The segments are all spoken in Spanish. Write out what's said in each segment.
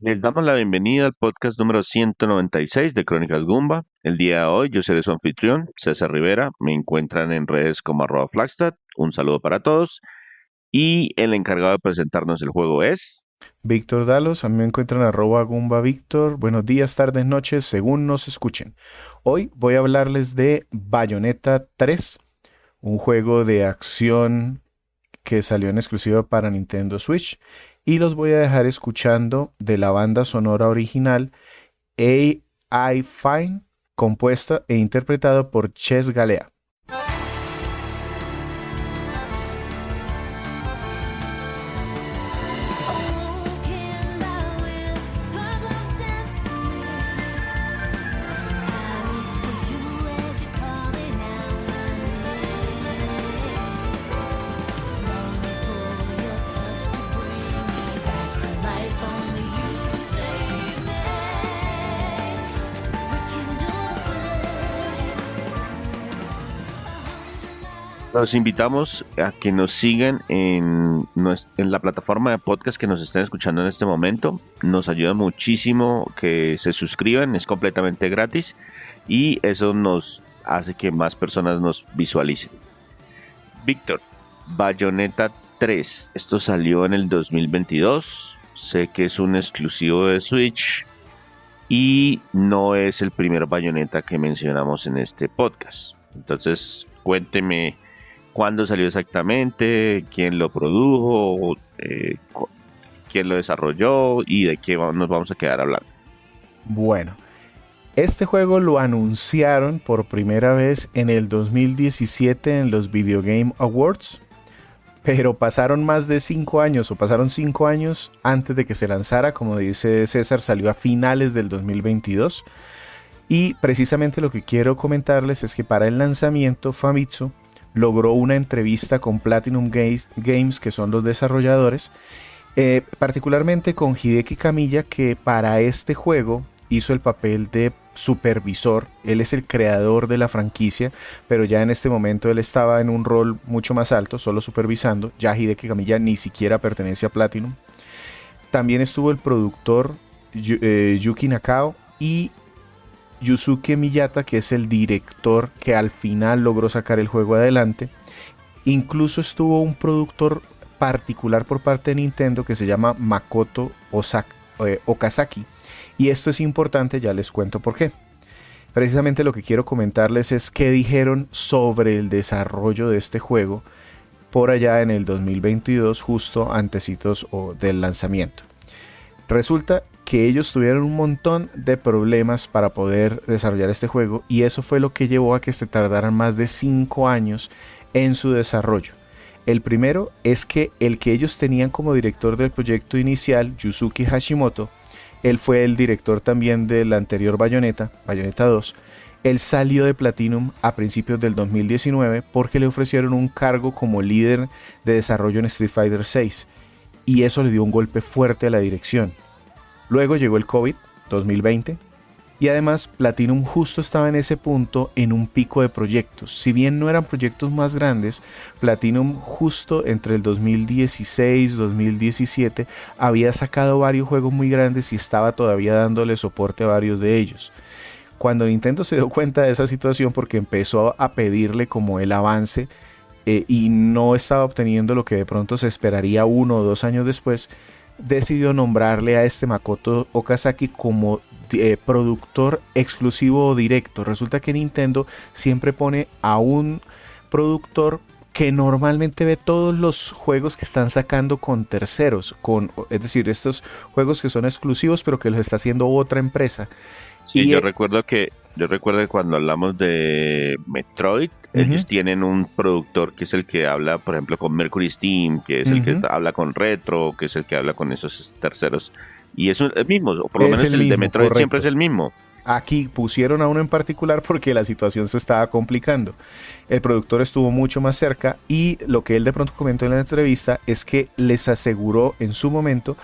Les damos la bienvenida al podcast número 196 de Crónicas Gumba. El día de hoy yo seré su anfitrión, César Rivera. Me encuentran en redes como @Flagstad. Un saludo para todos. Y el encargado de presentarnos el juego es... Víctor Dalos, a mí me encuentran @Gumba Víctor. Buenos días, tardes, noches, según nos escuchen. Hoy voy a hablarles de Bayonetta 3, un juego de acción que salió en exclusiva para Nintendo Switch. Y los voy a dejar escuchando de la banda sonora original AI Fine, compuesta e interpretada por Ches Galea. Los invitamos a que nos sigan en la plataforma de podcast que nos estén escuchando en este momento. Nos ayuda muchísimo que se suscriban, es completamente gratis y eso nos hace que más personas nos visualicen. Víctor, Bayonetta 3, esto salió en el 2022, sé que es un exclusivo de Switch y no es el primer Bayonetta que mencionamos en este podcast. Entonces, cuénteme cuándo salió exactamente, quién lo produjo, quién lo desarrolló y de qué nos vamos a quedar hablando. Bueno, este juego lo anunciaron por primera vez en el 2017 en los Video Game Awards, pero pasaron más de 5 años, o pasaron 5 años antes de que se lanzara. Como dice César, salió a finales del 2022. Y precisamente lo que quiero comentarles es que para el lanzamiento Famitsu logró una entrevista con Platinum Games, que son los desarrolladores, particularmente con Hideki Kamiya, que para este juego hizo el papel de supervisor. Él es el creador de la franquicia, pero ya en este momento él estaba en un rol mucho más alto, solo supervisando. Ya Hideki Kamiya ni siquiera pertenece a Platinum. También estuvo el productor Yuki Nakao y Yusuke Miyata, que es el director que al final logró sacar el juego adelante. Incluso estuvo un productor particular por parte de Nintendo que se llama Makoto Okazaki. Y esto es importante, ya les cuento por qué. Precisamente lo que quiero comentarles es qué dijeron sobre el desarrollo de este juego por allá en el 2022, justo antecitos del lanzamiento. Resulta que ellos tuvieron un montón de problemas para poder desarrollar este juego, y eso fue lo que llevó a que se tardaran más de 5 años en su desarrollo. El primero es que el que ellos tenían como director del proyecto inicial, Yusuke Hashimoto, él fue el director también del anterior Bayonetta 2. Él salió de Platinum a principios del 2019 porque le ofrecieron un cargo como líder de desarrollo en Street Fighter 6, y eso le dio un golpe fuerte a la dirección. Luego llegó el COVID 2020 y además Platinum justo estaba en ese punto en un pico de proyectos. Si bien no eran proyectos más grandes, Platinum justo entre el 2016 y 2017 había sacado varios juegos muy grandes y estaba todavía dándole soporte a varios de ellos. Cuando Nintendo se dio cuenta de esa situación, porque empezó a pedirle como el avance y no estaba obteniendo lo que de pronto se esperaría 1 o 2 años después, decidió nombrarle a este Makoto Okazaki como productor exclusivo o directo. Resulta que Nintendo siempre pone a un productor que normalmente ve todos los juegos que están sacando con terceros, es decir, estos juegos que son exclusivos pero que los está haciendo otra empresa. Sí, Y yo recuerdo que cuando hablamos de Metroid, ellos uh-huh, tienen un productor que es el que habla, por ejemplo, con Mercury Steam, que es el que uh-huh, habla con Retro, que es el que habla con esos terceros. Y es el mismo, o por lo es menos el el de mismo, Metroid siempre es correcto. el mismo. Aquí pusieron a uno en particular porque la situación se estaba complicando. El productor estuvo mucho más cerca y lo que él de pronto comentó en la entrevista es que les aseguró en su momento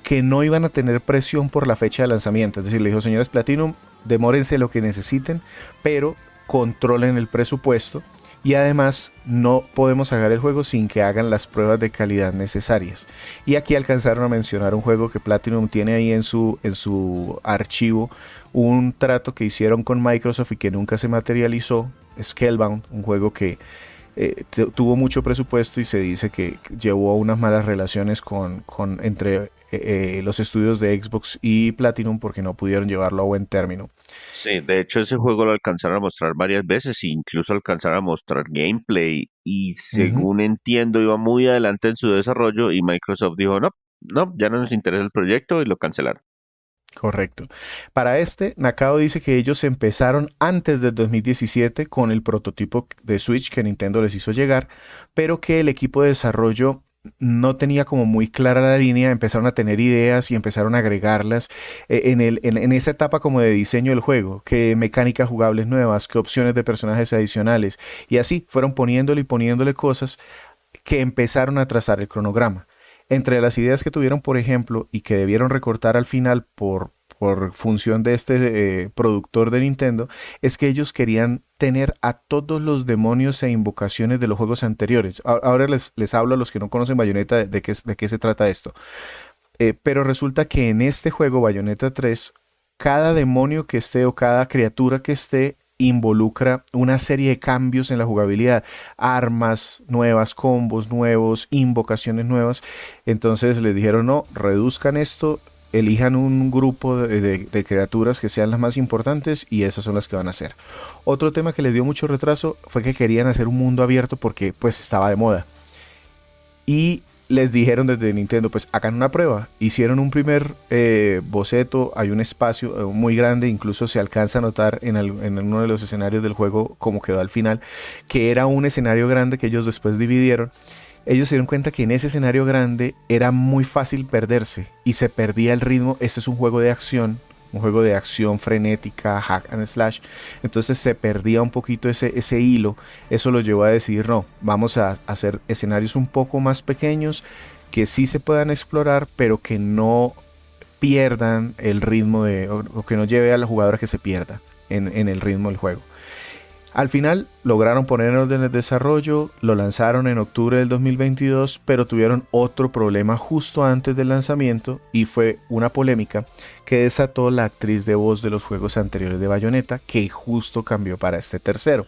que no iban a tener presión por la fecha de lanzamiento. Es decir, le dijo: señores Platinum, demórense lo que necesiten, pero controlen el presupuesto y además no podemos sacar el juego sin que hagan las pruebas de calidad necesarias. Y aquí alcanzaron a mencionar un juego que Platinum tiene ahí en su archivo, un trato que hicieron con Microsoft y que nunca se materializó, Scalebound, un juego que tuvo mucho presupuesto y se dice que llevó a unas malas relaciones entre los estudios de Xbox y Platinum porque no pudieron llevarlo a buen término. Sí, de hecho ese juego lo alcanzaron a mostrar varias veces e incluso alcanzaron a mostrar gameplay y Ujú. según entiendo iba muy adelante en su desarrollo y Microsoft dijo no, no, ya no nos interesa el proyecto y lo cancelaron. Correcto. Para Nakao dice que ellos empezaron antes del 2017 con el prototipo de Switch que Nintendo les hizo llegar, pero que el equipo de desarrollo no tenía como muy clara la línea, empezaron a tener ideas y empezaron a agregarlas en esa etapa como de diseño del juego, que mecánicas jugables nuevas, que opciones de personajes adicionales, y así fueron poniéndole y poniéndole cosas que empezaron a trazar el cronograma. Entre las ideas que tuvieron, por ejemplo, y que debieron recortar al final por función de este productor de Nintendo, es que ellos querían tener a todos los demonios e invocaciones de los juegos anteriores. Ahora les hablo a los que no conocen Bayonetta de qué se trata esto. Pero resulta que en este juego, Bayonetta 3, cada demonio que esté o cada criatura que esté involucra una serie de cambios en la jugabilidad, armas nuevas, combos nuevos, invocaciones nuevas. Entonces les dijeron, no, reduzcan esto, elijan un grupo de criaturas que sean las más importantes y esas son las que van a hacer. Otro tema que les dio mucho retraso fue que querían hacer un mundo abierto porque pues estaba de moda. Y les dijeron desde Nintendo, pues hagan una prueba. Hicieron un primer boceto, hay un espacio muy grande, incluso se alcanza a notar en uno de los escenarios del juego, como quedó al final, que era un escenario grande que ellos después dividieron. Ellos se dieron cuenta que en ese escenario grande era muy fácil perderse y se perdía el ritmo. Este es un juego de acción frenética, hack and slash. Entonces se perdía un poquito ese hilo. Eso lo llevó a decidir, no, vamos a hacer escenarios un poco más pequeños que sí se puedan explorar, pero que no pierdan el ritmo o que no lleve a la jugadora que se pierda en el ritmo del juego. Al final lograron poner en orden el desarrollo, lo lanzaron en octubre del 2022, pero tuvieron otro problema justo antes del lanzamiento y fue una polémica que desató la actriz de voz de los juegos anteriores de Bayonetta, que justo cambió para este tercero.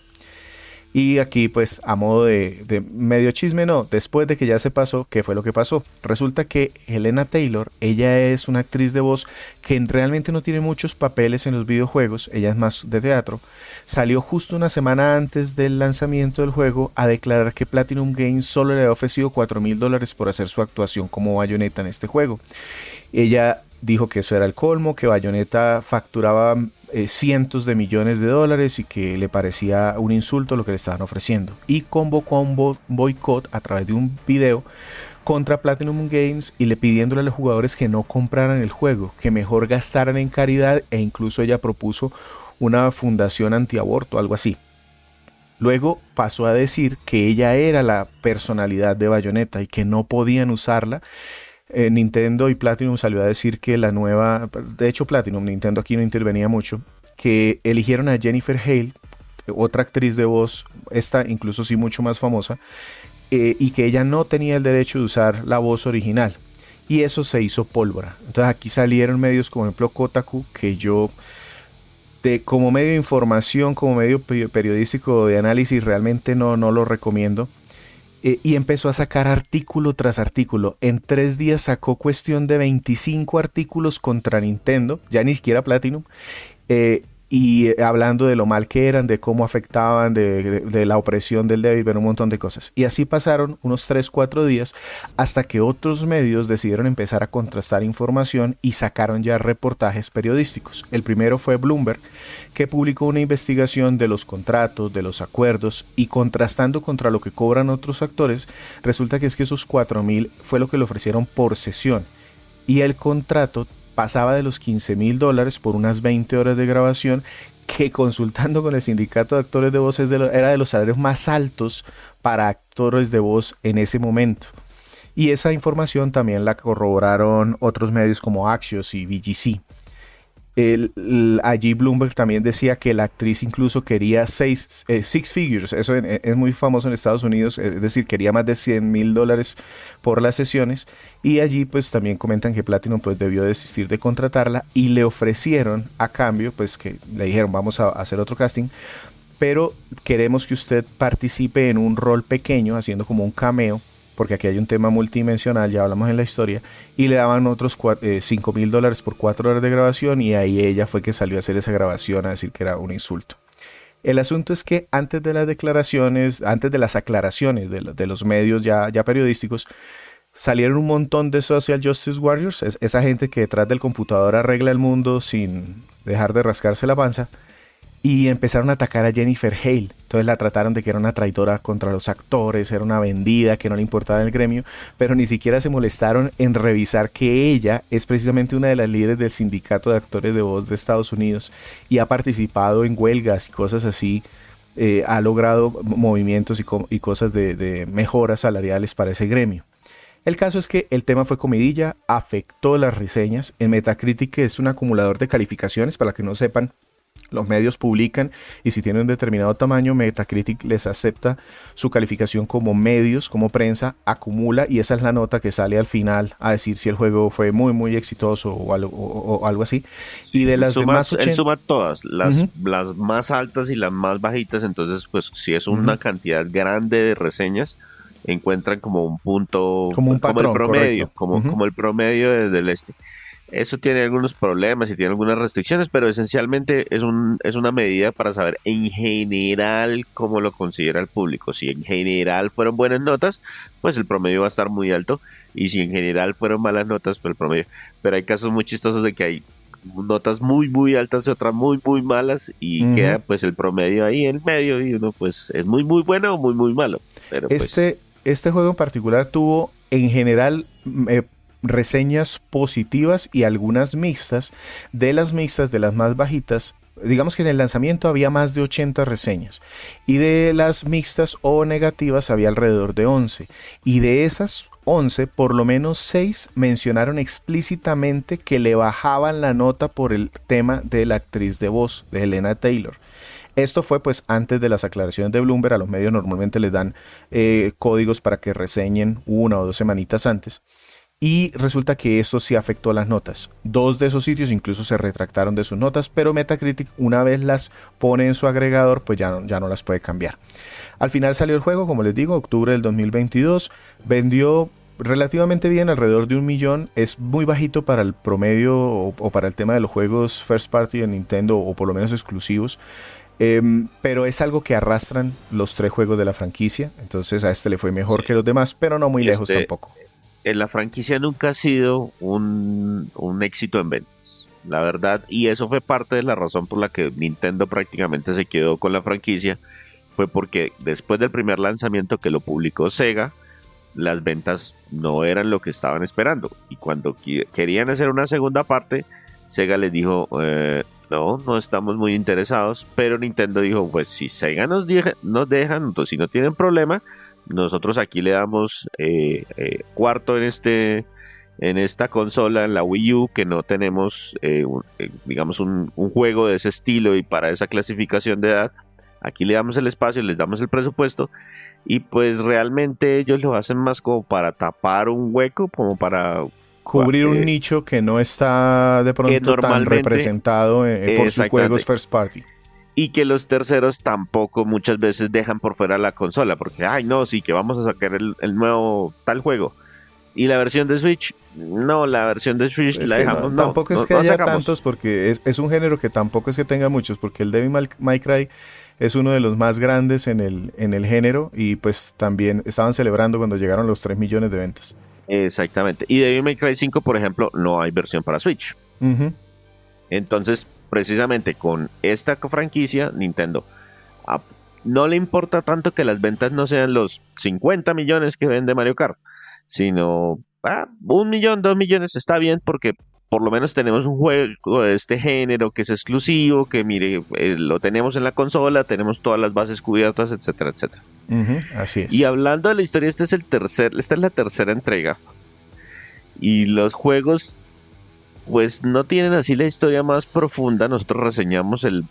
Y aquí pues a modo de medio chisme, no, después de que ya se pasó, ¿qué fue lo que pasó? Resulta que Helena Taylor, ella es una actriz de voz que realmente no tiene muchos papeles en los videojuegos, ella es más de teatro, salió justo una semana antes del lanzamiento del juego a declarar que Platinum Games solo le había ofrecido $4,000 por hacer su actuación como Bayonetta en este juego. Ella dijo que eso era el colmo, que Bayonetta facturaba cientos de millones de dólares y que le parecía un insulto lo que le estaban ofreciendo. Y convocó a un boicot a través de un video contra Platinum Games y le pidiéndole a los jugadores que no compraran el juego, que mejor gastaran en caridad, e incluso ella propuso una fundación antiaborto, algo así. Luego pasó a decir que ella era la personalidad de Bayonetta y que no podían usarla. Nintendo y Platinum salió a decir que la nueva, de hecho Platinum, Nintendo aquí no intervenía mucho, que eligieron a Jennifer Hale, otra actriz de voz, esta incluso sí mucho más famosa, y que ella no tenía el derecho de usar la voz original. Y eso se hizo pólvora. Entonces aquí salieron medios como por ejemplo Kotaku, que yo como medio de información, como medio periodístico de análisis, realmente no lo recomiendo. Y empezó a sacar artículo tras artículo. En 3 días sacó cuestión de 25 artículos contra Nintendo, ya ni siquiera Platinum, y hablando de lo mal que eran, de cómo afectaban, de la opresión del débil, un montón de cosas. Y así pasaron unos 3-4 días hasta que otros medios decidieron empezar a contrastar información y sacaron ya reportajes periodísticos. El primero fue Bloomberg, que publicó una investigación de los contratos, de los acuerdos, y contrastando contra lo que cobran otros actores, resulta que es que esos 4,000 fue lo que le ofrecieron por sesión. Y el contrato pasaba de los $15,000 por unas 20 horas de grabación, que consultando con el sindicato de actores de voz era de los salarios más altos para actores de voz en ese momento. Y esa información también la corroboraron otros medios como Axios y VGC. Allí Bloomberg también decía que la actriz incluso quería six figures, eso es muy famoso en Estados Unidos, es decir, quería más de $100,000 por las sesiones, y allí pues también comentan que Platinum pues debió desistir de contratarla y le ofrecieron a cambio, pues que le dijeron vamos a hacer otro casting, pero queremos que usted participe en un rol pequeño, haciendo como un cameo, porque aquí hay un tema multidimensional, ya hablamos en la historia, y le daban otros $5,000 por 4 horas de grabación, y ahí ella fue que salió a hacer esa grabación a decir que era un insulto. El asunto es que antes de las declaraciones, antes de las aclaraciones de los medios ya periodísticos, salieron un montón de Social Justice Warriors, esa gente que detrás del computador arregla el mundo sin dejar de rascarse la panza, y empezaron a atacar a Jennifer Hale. Entonces la trataron de que era una traidora contra los actores, era una vendida, que no le importaba el gremio, pero ni siquiera se molestaron en revisar que ella es precisamente una de las líderes del sindicato de actores de voz de Estados Unidos y ha participado en huelgas y cosas así, ha logrado movimientos y cosas de mejoras salariales para ese gremio. El caso es que el tema fue comidilla, afectó las reseñas. En Metacritic es un acumulador de calificaciones, para que no sepan. Los medios publican y si tienen un determinado tamaño, Metacritic les acepta su calificación como medios, como prensa, acumula y esa es la nota que sale al final a decir si el juego fue muy muy exitoso o algo así. Y de las demás 80... Él suma todas, las más altas y las más bajitas, entonces pues si es una cantidad grande de reseñas, encuentran como un punto, como un patrón, como el promedio, como el promedio desde el este. Eso tiene algunos problemas y tiene algunas restricciones, pero esencialmente es una medida para saber en general cómo lo considera el público. Si en general fueron buenas notas, pues el promedio va a estar muy alto, y si en general fueron malas notas, pues el promedio. Pero hay casos muy chistosos de que hay notas muy muy altas y otras muy muy malas, y queda pues el promedio ahí en medio, y uno pues es muy muy bueno o muy muy malo. Pero este juego en particular tuvo en general reseñas positivas y algunas mixtas. De las mixtas, de las más bajitas, digamos que en el lanzamiento había más de 80 reseñas, y de las mixtas o negativas había alrededor de 11, y de esas 11 por lo menos 6 mencionaron explícitamente que le bajaban la nota por el tema de la actriz de voz, de Helena Taylor. Esto fue pues antes de las aclaraciones de Bloomberg. A los medios normalmente les dan códigos para que reseñen 1 o 2 semanitas antes. Y resulta que esto sí afectó las notas. 2 de esos sitios incluso se retractaron de sus notas, pero Metacritic, una vez las pone en su agregador, pues ya no las puede cambiar. Al final salió el juego, como les digo, octubre del 2022. Vendió relativamente bien, alrededor de 1 millón. Es muy bajito para el promedio o para el tema de los juegos first party de Nintendo, o por lo menos exclusivos. Pero es algo que arrastran los 3 juegos de la franquicia. Entonces a este le fue mejor que los demás, pero no muy lejos tampoco. La franquicia nunca ha sido un éxito en ventas, la verdad, y eso fue parte de la razón por la que Nintendo prácticamente se quedó con la franquicia. Fue porque después del primer lanzamiento que lo publicó Sega, las ventas no eran lo que estaban esperando, y cuando querían hacer una segunda parte, Sega les dijo no estamos muy interesados, pero Nintendo dijo, pues si Sega nos dejan, entonces si no tienen problema, nosotros aquí le damos cuarto en esta consola, en la Wii U, que no tenemos digamos un juego de ese estilo y para esa clasificación de edad. Aquí le damos el espacio, les damos el presupuesto, y pues realmente ellos lo hacen más como para tapar un hueco, como para cubrir un nicho que no está de pronto tan representado por sus juegos first party. Y que los terceros tampoco muchas veces dejan por fuera la consola, porque, sí, que vamos a sacar el nuevo tal jujuego. Y la versión de Switch, la versión de Switch la dejamos. Tampoco es que haya tantos, porque es un género que tampoco es que tenga muchos, porque el Devil May Cry es uno de los más grandes en el género, y pues también estaban celebrando cuando llegaron los 3 millones de ventas. Exactamente. Y Devil May Cry 5, por ejemplo, no hay versión para Switch. Entonces, precisamente con esta franquicia, Nintendo no le importa tanto que las ventas no sean los 50 millones que vende Mario Kart, sino 1 millón, 2 millones está bien, porque por lo menos tenemos un juego de este género que es exclusivo, que mire, lo tenemos en la consola, tenemos todas las bases cubiertas, etcétera, etcétera. Así es. Y hablando de la historia, esta es la tercera entrega, y los juegos Pues no tienen así la historia más profunda. Nosotros reseñamos el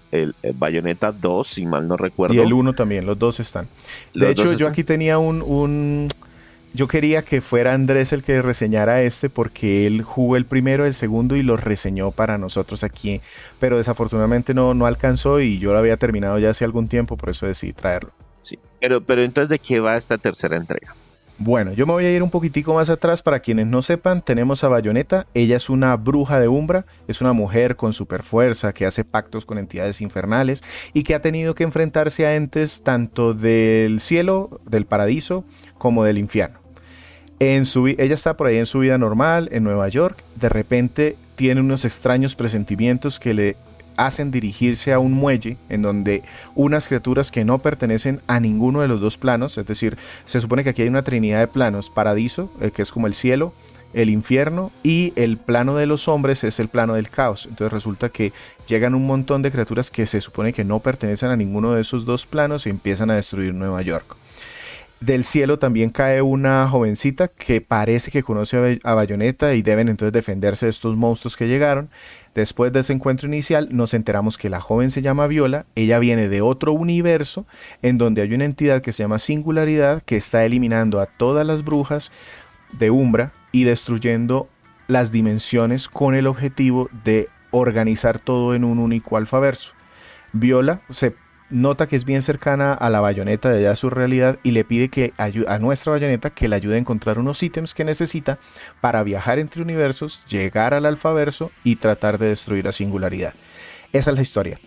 Bayonetta 2, si mal no Y el recuerdo. uno también, los dos están. De Los dos hecho, yo están. aquí tenía yo quería que fuera Andrés el que reseñara este porque él jugó el primero, el segundo y lo reseñó para nosotros aquí. Pero desafortunadamente no alcanzó y yo lo había terminado ya hace algún tiempo, por eso decidí traerlo. Sí. Pero entonces, ¿de qué va esta tercera entrega? Bueno, yo me voy a ir un poquitico más atrás para quienes no sepan. Tenemos a Bayonetta. Ella es una bruja de Umbra, es una mujer con super fuerza que hace pactos con entidades infernales y que ha tenido que enfrentarse a entes tanto del cielo, del paradiso, como del infierno. Ella está por ahí en su vida normal, en Nueva York. De repente tiene unos extraños presentimientos que le hacen dirigirse a un muelle en donde unas criaturas que no pertenecen a ninguno de los dos planos, es decir, se supone que aquí hay una trinidad de planos: paradiso, que es como el cielo, el infierno, y el plano de los hombres es el plano del caos. Entonces resulta que llegan un montón de criaturas que se supone que no pertenecen a ninguno de esos dos planos y empiezan a destruir Nueva York. Del cielo también cae una jovencita que parece que conoce a Bayonetta y deben entonces defenderse de estos monstruos que llegaron. Después de ese encuentro inicial nos enteramos que la joven se llama Viola. Ella viene de otro universo en donde hay una entidad que se llama Singularidad, que está eliminando a todas las brujas de Umbra y destruyendo las dimensiones con el objetivo de organizar todo en un único alfaverso. Viola se nota que es bien cercana a la Bayonetta de allá de su realidad y le pide que a nuestra Bayonetta que le ayude a encontrar unos ítems que necesita para viajar entre universos, llegar al alfaverso y tratar de destruir a Singularidad. Esa es la historia.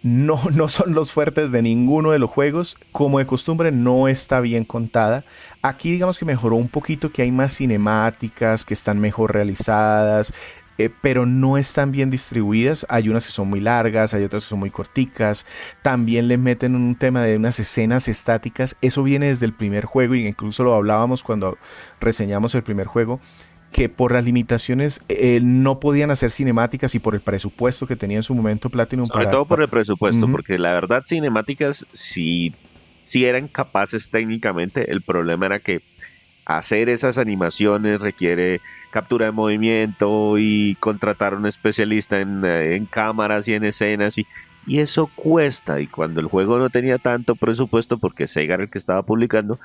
No son los fuertes de ninguno de los juegos. Como de costumbre, no está bien contada. Aquí digamos que mejoró un poquito, que hay más cinemáticas, que están mejor realizadas, pero no están bien distribuidas. Hay unas que son muy largas, hay otras que son muy corticas. También le meten un tema de unas escenas estáticas. Eso viene desde el primer juego y incluso lo hablábamos cuando reseñamos el primer juego, que por las limitaciones no podían hacer cinemáticas y por el presupuesto que tenía en su momento Platinum Sobre todo por el presupuesto, porque la verdad cinemáticas sí eran capaces técnicamente. El problema era que hacer esas animaciones requiere captura de movimiento y contratar a un especialista en cámaras y en escenas y eso cuesta. Y cuando el juego no tenía tanto presupuesto, porque Sega era el que estaba publicando,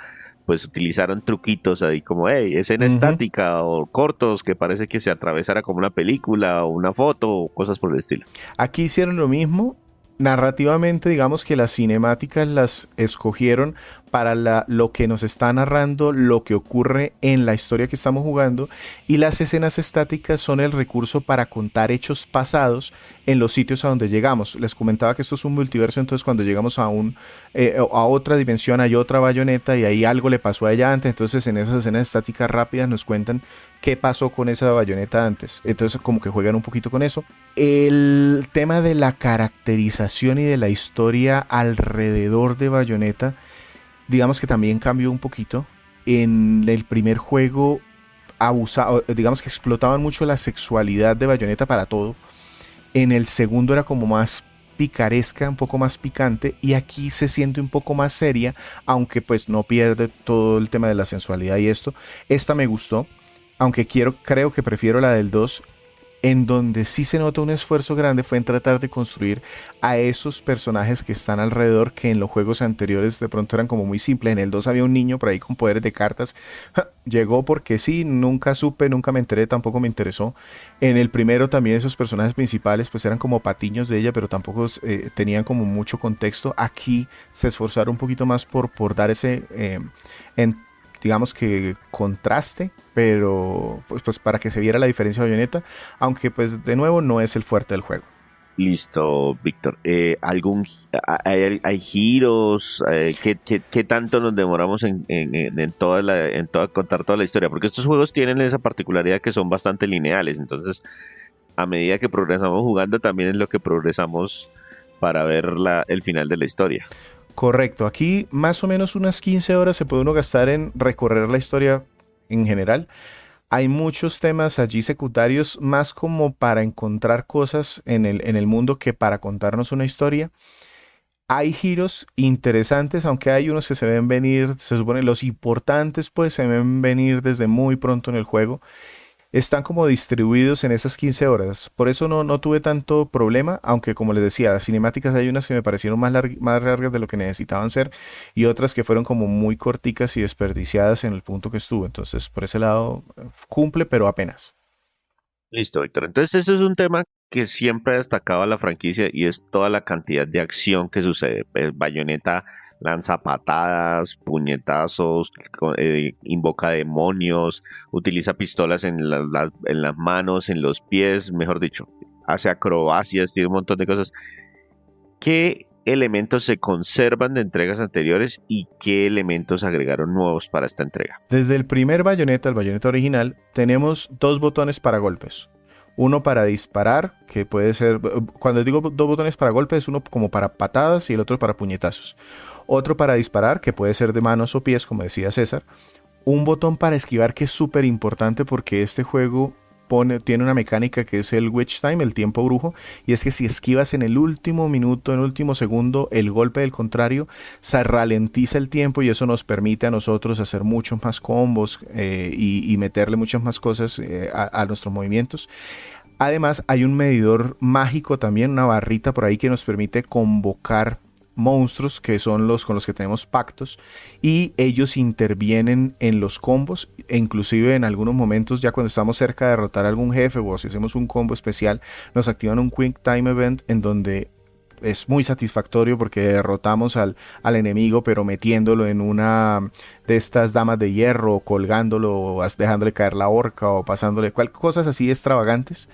pues utilizaron truquitos ahí como, hey, escena estática o cortos que parece que se atravesara como una película o una foto o cosas por el estilo. Aquí hicieron lo mismo. Narrativamente, digamos que las cinemáticas las escogieron para lo que nos está narrando, lo que ocurre en la historia que estamos jugando, y las escenas estáticas son el recurso para contar hechos pasados en los sitios a donde llegamos. Les comentaba que esto es un multiverso, entonces cuando llegamos a otra dimensión hay otra Bayonetta y ahí algo le pasó a ella antes, entonces en esas escenas estáticas rápidas nos cuentan qué pasó con esa Bayonetta antes. Entonces como que juegan un poquito con eso. El tema de la caracterización y de la historia alrededor de Bayonetta, digamos que también cambió un poquito. En el primer juego digamos que explotaban mucho la sexualidad de Bayonetta para todo. En el segundo era como más picaresca, un poco más picante, y aquí se siente un poco más seria, aunque pues no pierde todo el tema de la sensualidad y esto. Esta me gustó, aunque creo que prefiero la del 2. En donde sí se nota un esfuerzo grande fue en tratar de construir a esos personajes que están alrededor, que en los juegos anteriores de pronto eran como muy simples. En el 2 había un niño por ahí con poderes de cartas. Llegó porque sí, nunca supe, nunca me enteré, tampoco me interesó. En el primero también esos personajes principales pues eran como patiños de ella, pero tampoco tenían como mucho contexto. Aquí se esforzaron un poquito más por dar ese digamos que contraste, pero pues para que se viera la diferencia de Bayonetta, aunque pues de nuevo no es el fuerte del juego. Listo, Víctor. ¿Hay giros? ¿Qué tanto nos demoramos en contar toda la historia? Porque estos juegos tienen esa particularidad que son bastante lineales. Entonces, a medida que progresamos jugando, también es lo que progresamos para ver el final de la historia. Correcto, aquí más o menos unas 15 horas se puede uno gastar en recorrer la historia en general. Hay muchos temas allí secundarios, más como para encontrar cosas en el mundo que para contarnos una historia. Hay giros interesantes, aunque hay unos que se ven venir, se supone los importantes pues se ven venir desde muy pronto en el juego. están como distribuidos en esas 15 horas. Por eso no tuve tanto problema, aunque como les decía, las cinemáticas hay unas que me parecieron más largas de lo que necesitaban ser y otras que fueron como muy corticas y desperdiciadas en el punto que estuvo. Entonces, por ese lado, cumple, pero apenas. Listo, Víctor. Entonces, ese es un tema que siempre ha destacado a la franquicia y es toda la cantidad de acción que sucede. Bayonetta lanza patadas, puñetazos, invoca demonios, utiliza pistolas en las manos, en los pies, mejor dicho, hace acrobacias, tiene un montón de cosas. ¿Qué elementos se conservan de entregas anteriores y qué elementos agregaron nuevos para esta entrega? Desde el primer Bayonetta, el Bayonetta original, tenemos dos botones para golpes. Uno para disparar, que puede ser, cuando digo dos botones para golpes, uno como para patadas y el otro para puñetazos. Otro para disparar, que puede ser de manos o pies, como decía César. Un botón para esquivar, que es súper importante porque este juego tiene una mecánica que es el Witch Time, el tiempo brujo, y es que si esquivas en el último minuto, en el último segundo, el golpe del contrario, se ralentiza el tiempo y eso nos permite a nosotros hacer muchos más combos y meterle muchas más cosas a nuestros movimientos. Además, hay un medidor mágico también, una barrita por ahí que nos permite convocar monstruos que son los con los que tenemos pactos y ellos intervienen en los combos e inclusive en algunos momentos ya cuando estamos cerca de derrotar a algún jefe o si hacemos un combo especial nos activan un Quick Time Event en donde es muy satisfactorio porque derrotamos al enemigo, pero metiéndolo en una de estas damas de hierro, o colgándolo, o dejándole caer la horca, o pasándole cosas así extravagantes.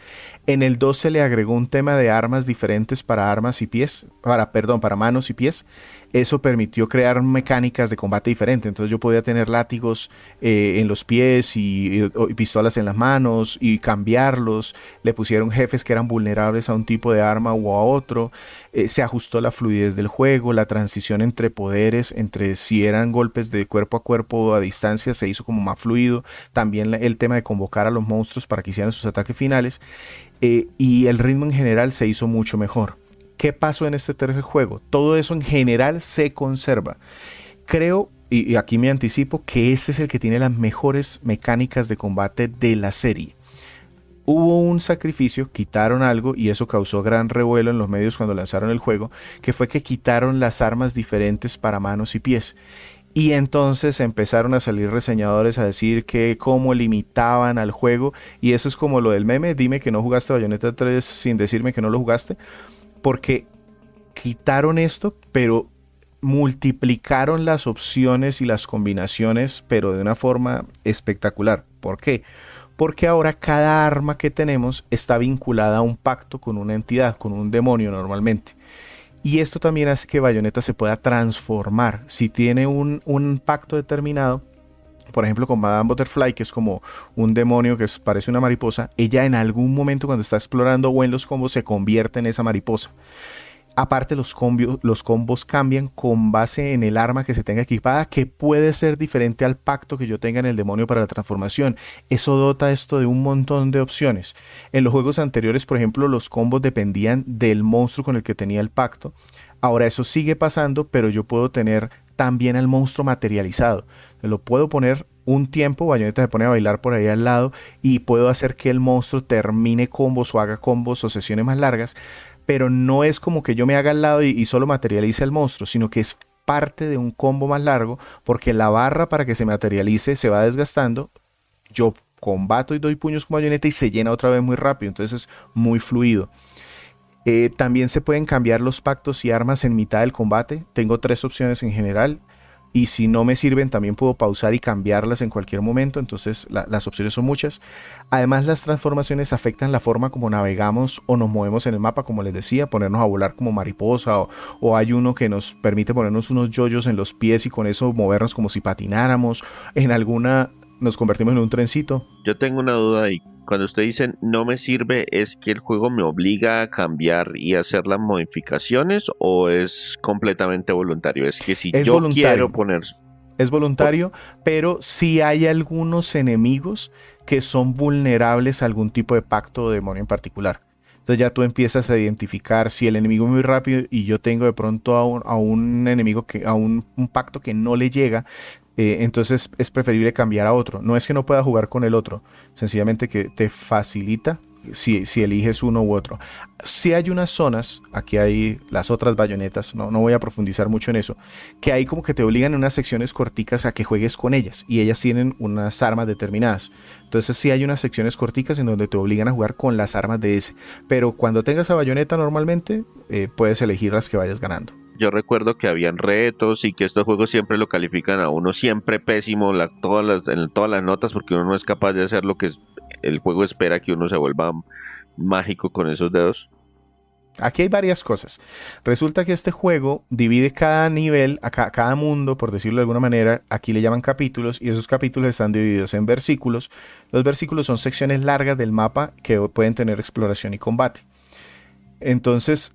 En el 2 se le agregó un tema de armas diferentes para armas y pies, para manos y pies. Eso permitió crear mecánicas de combate diferentes. Entonces yo podía tener látigos en los pies y pistolas en las manos y cambiarlos. Le pusieron jefes que eran vulnerables a un tipo de arma o a otro. Se ajustó la fluidez del juego, la transición entre poderes, entre si eran golpes de cuerpo a cuerpo o a distancia, se hizo como más fluido. También el tema de convocar a los monstruos para que hicieran sus ataques finales. Y el ritmo en general se hizo mucho mejor. ¿Qué pasó en este tercer juego? Todo eso en general se conserva. Creo, y aquí me anticipo, que este es el que tiene las mejores mecánicas de combate de la serie. Hubo un sacrificio, quitaron algo y eso causó gran revuelo en los medios cuando lanzaron el juego, que fue que quitaron las armas diferentes para manos y pies. Y entonces empezaron a salir reseñadores a decir que cómo limitaban al juego. Y eso es como lo del meme, dime que no jugaste Bayonetta 3 sin decirme que no lo jugaste. Porque quitaron esto, pero multiplicaron las opciones y las combinaciones, pero de una forma espectacular. ¿Por qué? Porque ahora cada arma que tenemos está vinculada a un pacto con una entidad, con un demonio normalmente. Y esto también hace que Bayonetta se pueda transformar. Si tiene un pacto determinado, por ejemplo con Madame Butterfly, que es como un demonio que parece una mariposa, ella en algún momento cuando está explorando o en los combos se convierte en esa mariposa. Aparte los combos cambian con base en el arma que se tenga equipada, que puede ser diferente al pacto que yo tenga en el demonio para la transformación. Eso dota esto de un montón de opciones. En los juegos anteriores, por ejemplo, los combos dependían del monstruo con el que tenía el pacto. Ahora eso sigue pasando, pero yo puedo tener también al monstruo materializado. Lo puedo poner un tiempo, Bayonetta se pone a bailar por ahí al lado y puedo hacer que el monstruo termine combos o haga combos o sesiones más largas, pero no es como que yo me haga al lado y solo materialice el monstruo, sino que es parte de un combo más largo porque la barra para que se materialice se va desgastando. Yo combato y doy puños con Bayonetta y se llena otra vez muy rápido, entonces es muy fluido. También se pueden cambiar los pactos y armas en mitad del combate. Tengo 3 opciones en general. Y si no me sirven, también puedo pausar y cambiarlas en cualquier momento. Entonces las opciones son muchas. Además, las transformaciones afectan la forma como navegamos o nos movemos en el mapa. Como les decía, ponernos a volar como mariposa. O hay uno que nos permite ponernos unos yoyos en los pies y con eso movernos como si patináramos. En alguna nos convertimos en un trencito. Yo tengo una duda ahí. Cuando usted dice no me sirve, ¿es que el juego me obliga a cambiar y hacer las modificaciones o es completamente voluntario? Es que si Es yo voluntario. quiero poner... Es voluntario, pero sí hay algunos enemigos que son vulnerables a algún tipo de pacto o demonio en particular. Entonces ya tú empiezas a identificar si el enemigo es muy rápido y yo tengo de pronto a un enemigo, un pacto que no le llega. Entonces es preferible cambiar a otro. No es que no pueda jugar con el otro, sencillamente que te facilita si eliges uno u otro. Si hay unas zonas, aquí hay las otras bayonetas, no voy a profundizar mucho en eso, que hay como que te obligan en unas secciones corticas a que juegues con ellas y ellas tienen unas armas determinadas. Entonces sí hay unas secciones corticas en donde te obligan a jugar con las armas de ese. Pero cuando tengas a bayoneta normalmente puedes elegir las que vayas ganando. Yo recuerdo que habían retos y que estos juegos siempre lo califican a uno siempre pésimo, en todas las notas, porque uno no es capaz de hacer lo que el juego espera que uno se vuelva mágico con esos dedos. Aquí hay varias cosas. Resulta que este juego divide cada nivel, cada mundo, por decirlo de alguna manera, aquí le llaman capítulos, y esos capítulos están divididos en versículos. Los versículos son secciones largas del mapa que pueden tener exploración y combate. Entonces,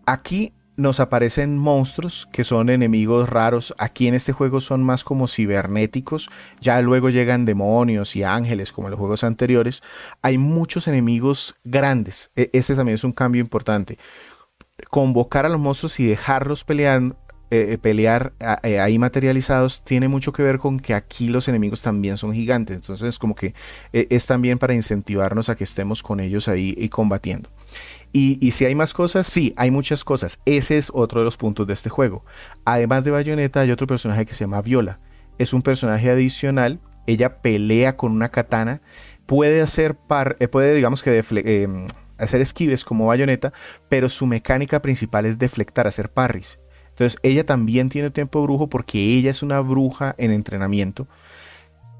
aquí nos aparecen monstruos que son enemigos raros. Aquí en este juego son más como cibernéticos. Ya luego llegan demonios y ángeles como en los juegos anteriores. Hay muchos enemigos grandes. Ese también es un cambio importante. Convocar a los monstruos y dejarlos pelear ahí materializados tiene mucho que ver con que aquí los enemigos también son gigantes. Entonces como que es también para incentivarnos a que estemos con ellos ahí y combatiendo. Y si hay más cosas, sí, hay muchas cosas. Ese es otro de los puntos de este juego. Además de Bayonetta, hay otro personaje que se llama Viola. Es un personaje adicional. Ella pelea con una katana. Puede hacer, digamos que hacer esquives como Bayonetta, pero su mecánica principal es deflectar, hacer parries. Entonces, ella también tiene tiempo brujo porque ella es una bruja en entrenamiento.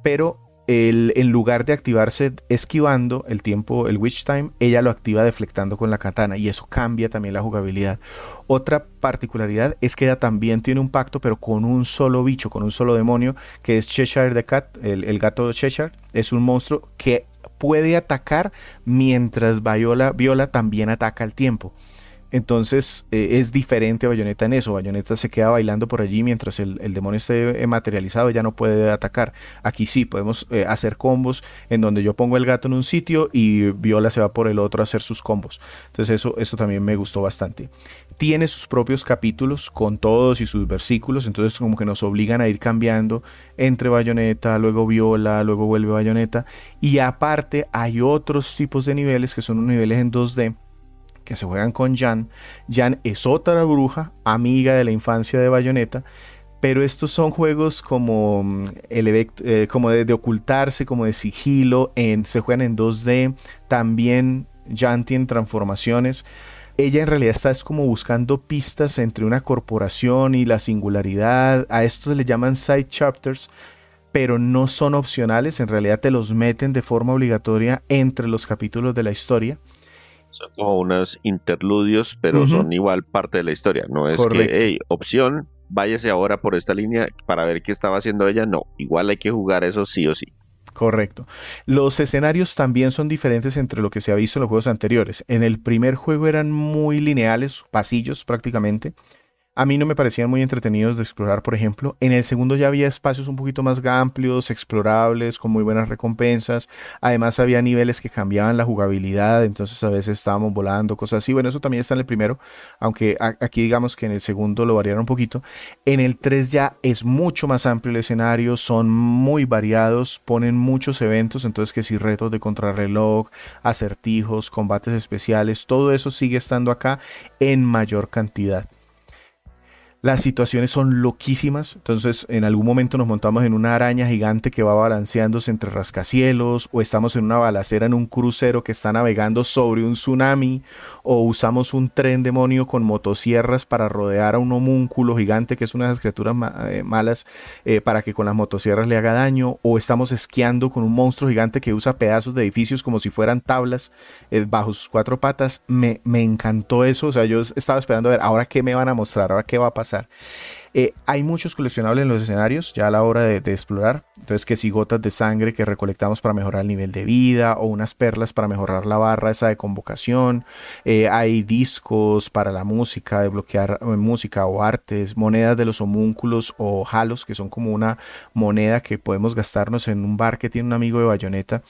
Pero en lugar de activarse esquivando el tiempo, el Witch Time, ella lo activa deflectando con la katana y eso cambia también la jugabilidad. Otra particularidad es que ella también tiene un pacto, pero con un solo bicho, con un solo demonio, que es Cheshire the Cat, el gato de Cheshire. Es un monstruo que puede atacar mientras Viola también ataca al tiempo. Entonces es diferente a Bayonetta en eso. Bayonetta se queda bailando por allí mientras el demonio esté materializado, ya no puede atacar. Aquí sí, podemos hacer combos en donde yo pongo el gato en un sitio y Viola se va por el otro a hacer sus combos. Entonces eso también me gustó bastante. Tiene sus propios capítulos con todos y sus versículos, entonces como que nos obligan a ir cambiando entre Bayonetta, luego Viola, luego vuelve Bayonetta. Y aparte hay otros tipos de niveles que son unos niveles en 2D que se juegan con Jan. Jan es otra bruja, amiga de la infancia de Bayonetta, pero estos son juegos como, como de ocultarse, como de sigilo, se juegan en 2D. También Jan tiene transformaciones. Ella en realidad es como buscando pistas entre una corporación y la singularidad. A estos le llaman side chapters, pero no son opcionales, en realidad te los meten de forma obligatoria entre los capítulos de la historia. Son como unos interludios, pero son igual parte de la historia. No es Correcto. que, hey, opción, váyase ahora por esta línea para ver qué estaba haciendo ella. No, igual hay que jugar eso sí o sí. Correcto. Los escenarios también son diferentes entre lo que se ha visto en los juegos anteriores. En el primer juego eran muy lineales, pasillos prácticamente. A mí no me parecían muy entretenidos de explorar, por ejemplo. En el segundo ya había espacios un poquito más amplios, explorables, con muy buenas recompensas. Además había niveles que cambiaban la jugabilidad, entonces a veces estábamos volando, cosas así. Bueno, eso también está en el primero, aunque aquí digamos que en el segundo lo variaron un poquito. En el 3 ya es mucho más amplio el escenario, son muy variados, ponen muchos eventos, entonces que si retos de contrarreloj, acertijos, combates especiales, todo eso sigue estando acá en mayor cantidad. Las situaciones son loquísimas, entonces en algún momento nos montamos en una araña gigante que va balanceándose entre rascacielos, o estamos en una balacera en un crucero que está navegando sobre un tsunami, o usamos un tren demonio con motosierras para rodear a un homúnculo gigante que es una de las criaturas malas, para que con las motosierras le haga daño, o estamos esquiando con un monstruo gigante que usa pedazos de edificios como si fueran tablas bajo sus cuatro patas. Me encantó eso, o sea, yo estaba esperando a ver ahora qué me van a mostrar, ahora qué va a pasar. Hay muchos coleccionables en los escenarios ya a la hora de explorar. Entonces que si gotas de sangre que recolectamos para mejorar el nivel de vida, o unas perlas para mejorar la barra esa de convocación. Hay discos para la música, de bloquear música o artes, monedas de los homúnculos o halos, que son como una moneda que podemos gastarnos en un bar que tiene un amigo de Bayonetta.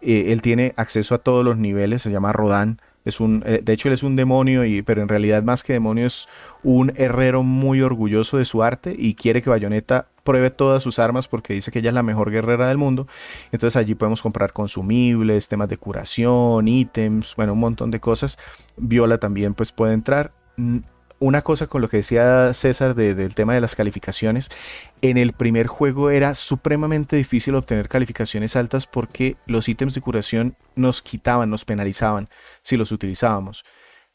Él tiene acceso a todos los niveles, se llama Rodan. De hecho, él es un demonio, pero en realidad más que demonio es un herrero muy orgulloso de su arte y quiere que Bayonetta pruebe todas sus armas porque dice que ella es la mejor guerrera del mundo. Entonces allí podemos comprar consumibles, temas de curación, ítems, bueno, un montón de cosas. Viola también pues puede entrar. Una cosa con lo que decía César del tema de las calificaciones, en el primer juego era supremamente difícil obtener calificaciones altas porque los ítems de curación nos quitaban, nos penalizaban si los utilizábamos.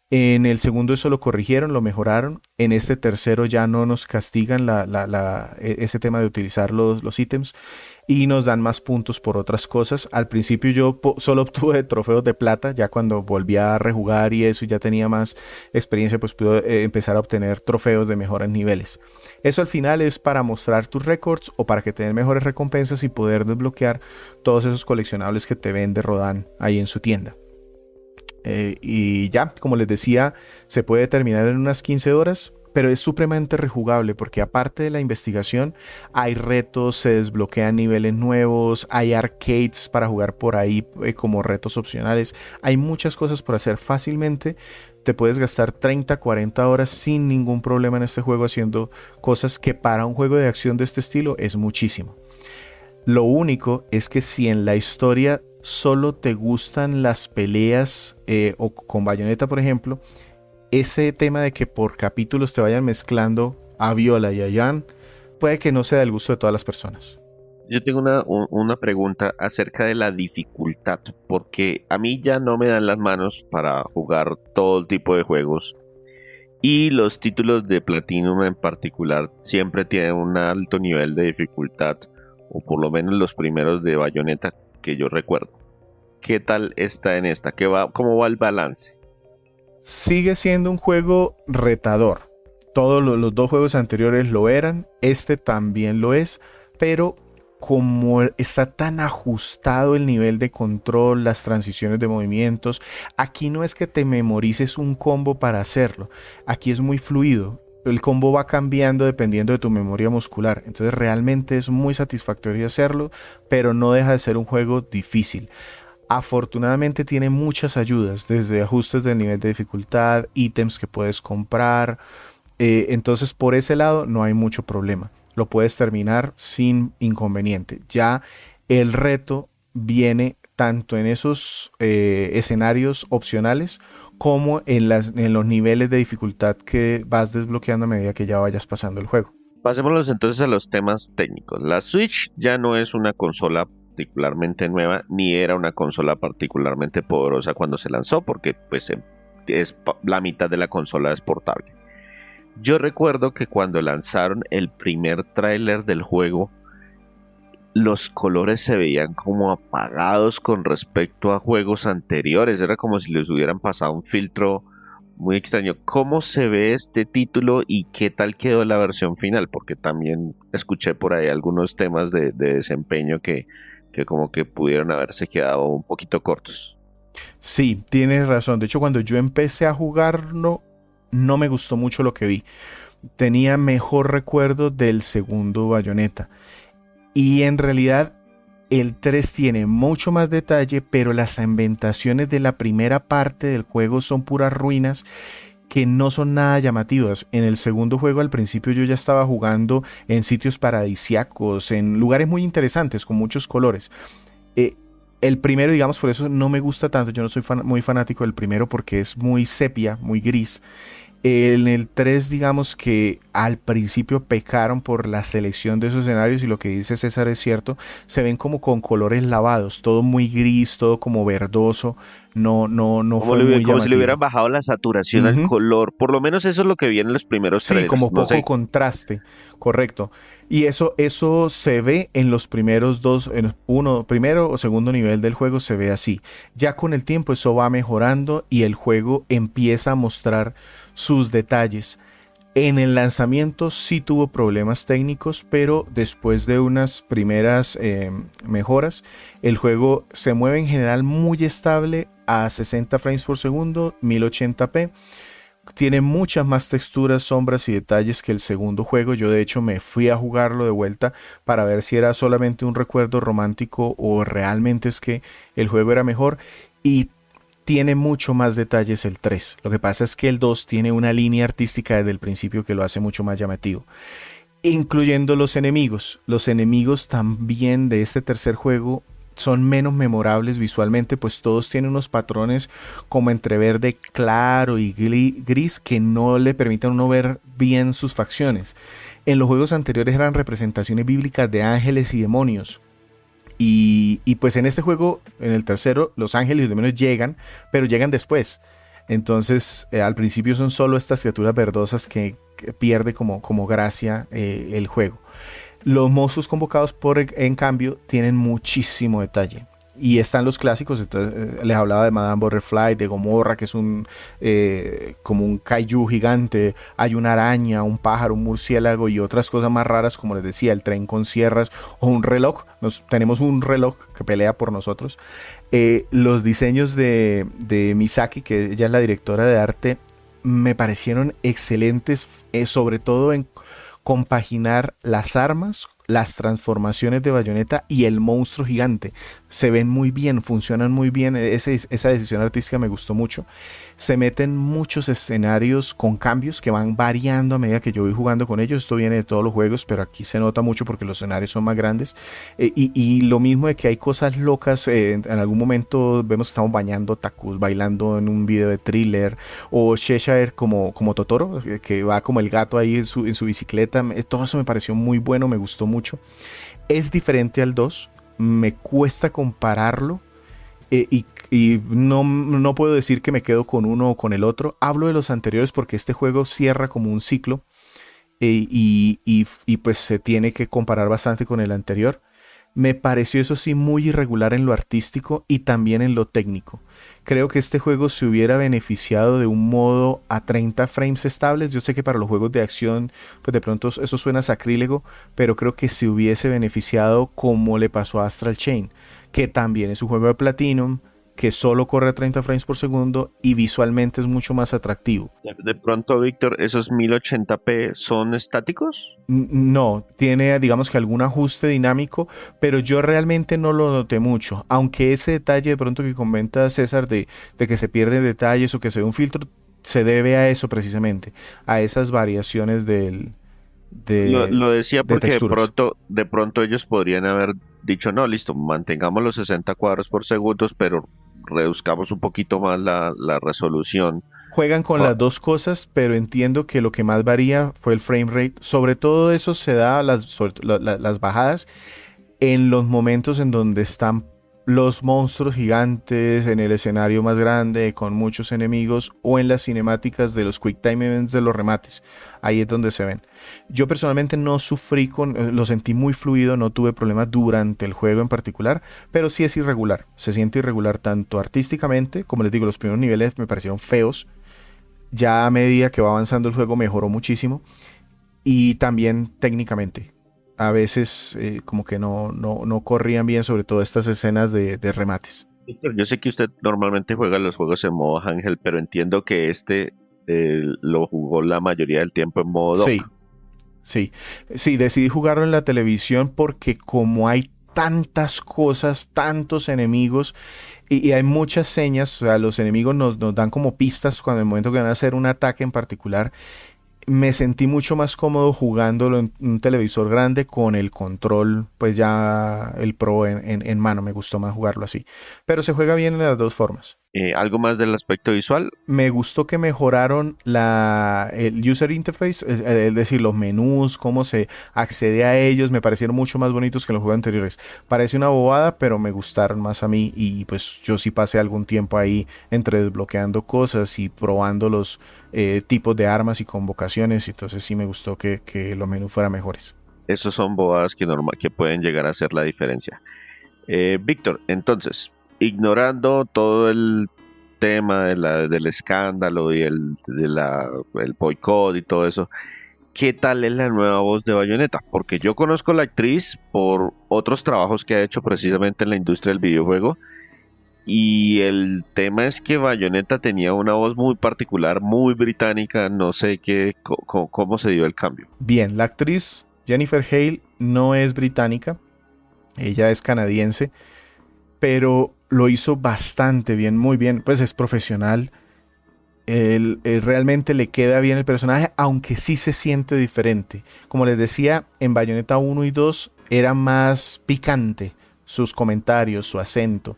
En el segundo eso lo corrigieron, lo mejoraron. En este tercero ya no nos castigan ese tema de utilizar los ítems y nos dan más puntos por otras cosas. Al principio yo solo obtuve trofeos de plata, ya cuando volví a rejugar y eso ya tenía más experiencia, pues pude empezar a obtener trofeos de mejores niveles. Eso al final es para mostrar tus récords o para que te den mejores recompensas y poder desbloquear todos esos coleccionables que te vende Rodán ahí en su tienda. Y ya, como les decía, se puede terminar en unas 15 horas, pero es supremamente rejugable porque aparte de la investigación, hay retos, se desbloquean niveles nuevos, hay arcades para jugar por ahí como retos opcionales, hay muchas cosas por hacer fácilmente. Te puedes gastar 30, 40 horas sin ningún problema en este juego haciendo cosas que para un juego de acción de este estilo es muchísimo. Lo único es que si en la historia solo te gustan las peleas o con Bayonetta, por ejemplo, ese tema de que por capítulos te vayan mezclando a Viola y a Jan puede que no sea del gusto de todas las personas. Yo tengo una pregunta acerca de la dificultad, porque a mí ya no me dan las manos para jugar todo tipo de juegos y los títulos de Platinum en particular siempre tienen un alto nivel de dificultad, o por lo menos los primeros de Bayonetta que yo recuerdo. ¿Qué tal está en esta? ¿Cómo va el balance? Sigue siendo un juego retador. Todos los dos juegos anteriores lo eran, este también lo es, pero como está tan ajustado el nivel de control, las transiciones de movimientos, aquí no es que te memorices un combo para hacerlo, aquí es muy fluido. El combo va cambiando dependiendo de tu memoria muscular, entonces realmente es muy satisfactorio hacerlo, pero no deja de ser un juego difícil. Afortunadamente tiene muchas ayudas, desde ajustes del nivel de dificultad, ítems que puedes comprar, entonces por ese lado no hay mucho problema. Lo puedes terminar sin inconveniente. Ya el reto viene tanto en esos escenarios opcionales como en los niveles de dificultad que vas desbloqueando a medida que ya vayas pasando el juego. Pasémonos entonces a los temas técnicos. La Switch ya no es una consola particularmente nueva, ni era una consola particularmente poderosa cuando se lanzó, porque pues la mitad de la consola es portable. Yo recuerdo que cuando lanzaron el primer tráiler del juego, los colores se veían como apagados con respecto a juegos anteriores. Era como si les hubieran pasado un filtro muy extraño. ¿Cómo se ve este título y qué tal quedó la versión final? Porque también escuché por ahí algunos temas de desempeño que como que pudieron haberse quedado un poquito cortos. Sí, tienes razón. De hecho, cuando yo empecé a jugarlo, no me gustó mucho lo que vi. Tenía mejor recuerdo del segundo Bayonetta. Y en realidad el 3 tiene mucho más detalle, pero las ambientaciones de la primera parte del juego son puras ruinas que no son nada llamativas. En el segundo juego al principio yo ya estaba jugando en sitios paradisiacos, en lugares muy interesantes, con muchos colores. El primero, digamos, por eso no me gusta tanto, yo no soy muy fanático del primero porque es muy sepia, muy gris. En el 3, digamos que al principio pecaron por la selección de esos escenarios y lo que dice César es cierto, se ven como con colores lavados, todo muy gris, todo como verdoso, no fue muy llamativo. Como si le hubieran bajado la saturación al color, por lo menos eso es lo que vi en los primeros Sí, trailers. como poco contraste, correcto. Y eso se ve en los primeros dos, en primero o segundo nivel del juego se ve así. Ya con el tiempo eso va mejorando y el juego empieza a mostrar sus detalles. En el lanzamiento sí tuvo problemas técnicos, pero después de unas primeras mejoras, el juego se mueve en general muy estable a 60 frames por segundo, 1080p. Tiene muchas más texturas, sombras y detalles que el segundo juego. Yo de hecho me fui a jugarlo de vuelta para ver si era solamente un recuerdo romántico o realmente es que el juego era mejor. Y tiene mucho más detalles el 3. Lo que pasa es que el 2 tiene una línea artística desde el principio que lo hace mucho más llamativo. Incluyendo los enemigos. Los enemigos también de este tercer juego son menos memorables visualmente, pues todos tienen unos patrones como entre verde claro y gris que no le permiten a uno ver bien sus facciones. En los juegos anteriores eran representaciones bíblicas de ángeles y demonios. Y pues en este juego, en el tercero, los ángeles y los demonios llegan, pero llegan después. Entonces, al principio son solo estas criaturas verdosas que pierde como gracia el juego. Los monstruos convocados en cambio, tienen muchísimo detalle. Y están los clásicos, entonces, les hablaba de Madame Butterfly, de Gomorra, que es como un kaiju gigante. Hay una araña, un pájaro, un murciélago y otras cosas más raras, como les decía, el tren con sierras o un reloj. Tenemos un reloj que pelea por nosotros. Los diseños de Misaki, que ella es la directora de arte, me parecieron excelentes, sobre todo en compaginar las armas, las transformaciones de Bayonetta y el monstruo gigante. Se ven muy bien, funcionan muy bien. Esa decisión artística me gustó mucho. Se meten muchos escenarios con cambios que van variando a medida que yo voy jugando con ellos. Esto viene de todos los juegos, pero aquí se nota mucho porque los escenarios son más grandes. Y lo mismo de que hay cosas locas. En algún momento vemos que estamos bañando otakus, bailando en un video de thriller. O Cheshire como Totoro, que va como el gato ahí en su bicicleta. Todo eso me pareció muy bueno, me gustó mucho. Es diferente al 2. Me cuesta compararlo. Y no puedo decir que me quedo con uno o con el otro. Hablo de los anteriores porque este juego cierra como un ciclo y pues se tiene que comparar bastante con el anterior. Me pareció eso sí muy irregular en lo artístico y también en lo técnico. Creo que este juego se hubiera beneficiado de un modo a 30 frames estables. Yo sé que para los juegos de acción pues de pronto eso suena sacrílego, pero creo que se hubiese beneficiado como le pasó a Astral Chain, que también es un juego de Platinum, que solo corre a 30 frames por segundo y visualmente es mucho más atractivo. De pronto, Víctor, ¿esos 1080p son estáticos? No, tiene digamos que algún ajuste dinámico, pero yo realmente no lo noté mucho, aunque ese detalle de pronto que comenta César de que se pierden detalles o que se ve un filtro, se debe a eso precisamente, a esas variaciones Lo decía de porque texturas. de pronto ellos podrían haber dicho, no, listo, mantengamos los 60 cuadros por segundo, pero reduzcamos un poquito más la resolución. Juegan con Ah, las dos cosas, pero entiendo que lo que más varía fue el frame rate. Sobre todo eso se da las bajadas en los momentos en donde están los monstruos gigantes en el escenario más grande con muchos enemigos o en las cinemáticas de los quick time events de los remates. Ahí es donde se ven. Yo personalmente no sufrí lo sentí muy fluido, no tuve problemas durante el juego en particular, pero sí es irregular. Se siente irregular tanto artísticamente, como les digo, los primeros niveles me parecieron feos. Ya a medida que va avanzando el juego mejoró muchísimo y también técnicamente. A veces como que no corrían bien, sobre todo estas escenas de remates. Víctor, yo sé que usted normalmente juega los juegos en modo Ángel, pero entiendo que lo jugó la mayoría del tiempo en modo dock. Sí, sí, decidí jugarlo en la televisión porque como hay tantas cosas, tantos enemigos y hay muchas señas, o sea, los enemigos nos dan como pistas cuando en el momento que van a hacer un ataque en particular. Me sentí mucho más cómodo jugándolo en un televisor grande con el control, pues ya el Pro en mano. Me gustó más jugarlo así. Pero se juega bien en las dos formas. ¿Algo más del aspecto visual? Me gustó que mejoraron el user interface, es decir, los menús, cómo se accede a ellos, me parecieron mucho más bonitos que en los juegos anteriores. Parece una bobada, pero me gustaron más a mí y pues yo sí pasé algún tiempo ahí entre desbloqueando cosas y probando los tipos de armas y convocaciones, entonces sí me gustó que los menús fueran mejores. Esos son bobadas que pueden llegar a hacer la diferencia. Víctor, entonces, ignorando todo el tema del escándalo y el boicot y todo eso, ¿qué tal es la nueva voz de Bayonetta? Porque yo conozco a la actriz por otros trabajos que ha hecho precisamente en la industria del videojuego. Y el tema es que Bayonetta tenía una voz muy particular, muy británica, no sé cómo se dio el cambio. Bien, la actriz Jennifer Hale no es británica, ella es canadiense, pero lo hizo bastante bien, muy bien. Pues es profesional. Él realmente le queda bien el personaje, aunque sí se siente diferente. Como les decía, en Bayonetta 1 y 2 era más picante sus comentarios, su acento.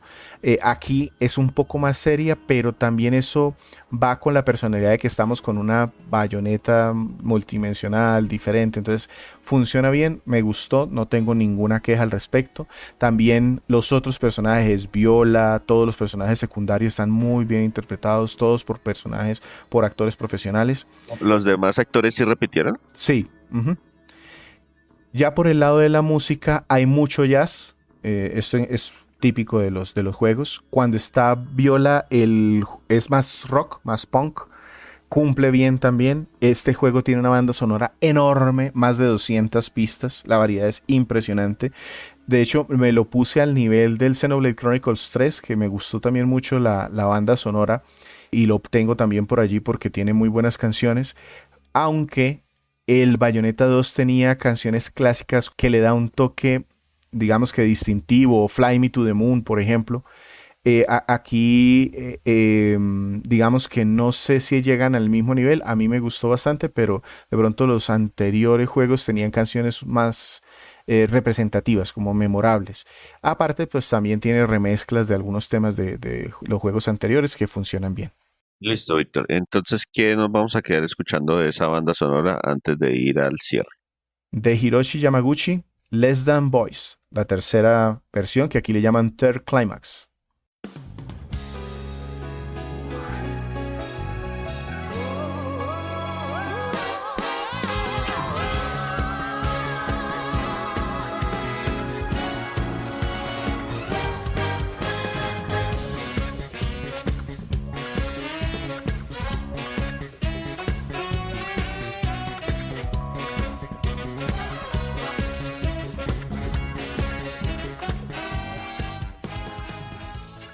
Aquí es un poco más seria, pero también eso va con la personalidad de que estamos con una Bayonetta multidimensional, diferente. Entonces funciona bien, me gustó, no tengo ninguna queja al respecto. También los otros personajes, Viola, todos los personajes secundarios están muy bien interpretados, todos por personajes, por actores profesionales. ¿Los demás actores sí repitieron? Sí. Uh-huh. Ya por el lado de la música hay mucho jazz. Esto es típico de los juegos. Cuando está Viola, es más rock, más punk. Cumple bien también. Este juego tiene una banda sonora enorme, más de 200 pistas. La variedad es impresionante. De hecho, me lo puse al nivel del Xenoblade Chronicles 3, que me gustó también mucho la banda sonora. Y lo obtengo también por allí porque tiene muy buenas canciones. Aunque el Bayonetta 2 tenía canciones clásicas que le da un toque, digamos que distintivo. Fly Me to the Moon, por ejemplo. Aquí, digamos que no sé si llegan al mismo nivel. A mí me gustó bastante, pero de pronto los anteriores juegos tenían canciones más representativas, como memorables. Aparte, pues también tiene remezclas de algunos temas de los juegos anteriores que funcionan bien. Listo, Víctor. Entonces, ¿qué nos vamos a quedar escuchando de esa banda sonora antes de ir al cierre? De Hiroshi Yamaguchi, Less Than Boys, la tercera versión que aquí le llaman Third Climax.